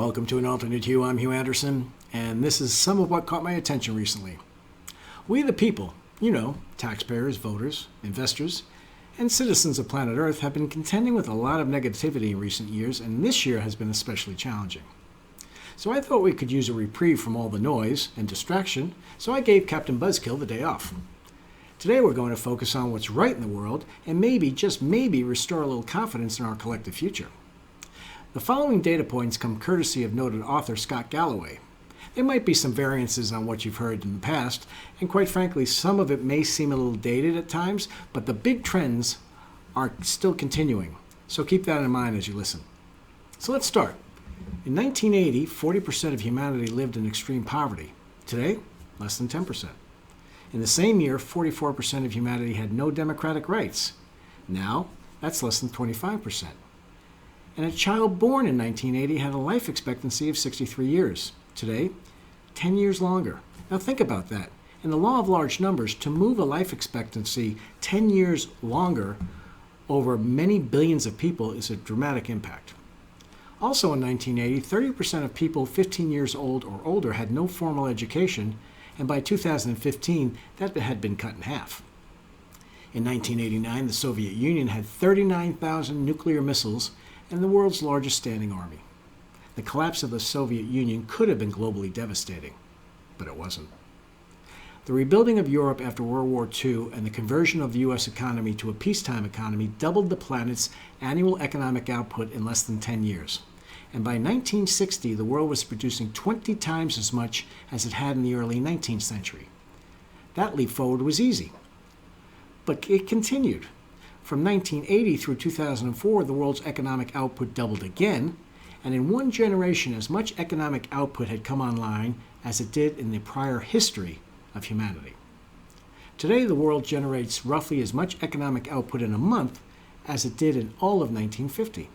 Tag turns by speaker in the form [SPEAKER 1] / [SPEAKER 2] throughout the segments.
[SPEAKER 1] Welcome to An Alternate Hue. I'm Hugh Anderson, and this is some of what caught my attention recently. We the people, taxpayers, voters, investors, and citizens of planet Earth have been contending with a lot of negativity in recent years, and this year has been especially challenging. So I thought we could use a reprieve from all the noise and distraction, so I gave Captain Buzzkill the day off. Today we're going to focus on what's right in the world and maybe, just maybe, restore a little confidence in our collective future. The following data points come courtesy of noted author Scott Galloway. There might be some variances on what you've heard in the past, and quite frankly, some of it may seem a little dated at times, but the big trends are still continuing. So keep that in mind as you listen. So let's start. In 1980, 40% of humanity lived in extreme poverty. Today, less than 10%. In the same year, 44% of humanity had no democratic rights. Now, that's less than 25%. And a child born in 1980 had a life expectancy of 63 years. Today, 10 years longer. Now think about that. In the law of large numbers, to move a life expectancy 10 years longer over many billions of people is a dramatic impact. Also in 1980, 30% of people 15 years old or older had no formal education, and by 2015, that had been cut in half. In 1989, the Soviet Union had 39,000 nuclear missiles and the world's largest standing army. The collapse of the Soviet Union could have been globally devastating, but it wasn't. The rebuilding of Europe after World War II and the conversion of the U.S. economy to a peacetime economy doubled the planet's annual economic output in less than 10 years. And by 1960, the world was producing 20 times as much as it had in the early 19th century. That leap forward was easy, but it continued. From 1980 through 2004, the world's economic output doubled again, and in one generation, as much economic output had come online as it did in the prior history of humanity. Today, the world generates roughly as much economic output in a month as it did in all of 1950.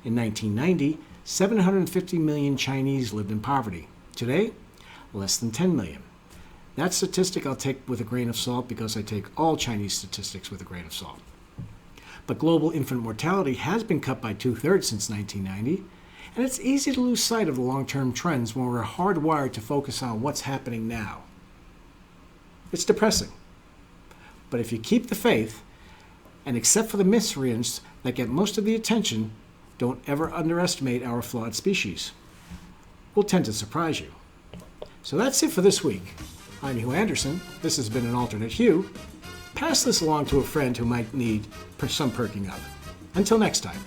[SPEAKER 1] In 1990, 750 million Chinese lived in poverty. Today, less than 10 million. That statistic I'll take with a grain of salt because I take all Chinese statistics with a grain of salt. But global infant mortality has been cut by 2/3 since 1990, and it's easy to lose sight of the long-term trends when we're hardwired to focus on what's happening now. It's depressing. But if you keep the faith, and except for the miscreants that get most of the attention, don't ever underestimate our flawed species. We'll tend to surprise you. So that's it for this week. I'm Hugh Anderson. This has been An Alternate Hue. Pass this along to a friend who might need some perking up. Until next time.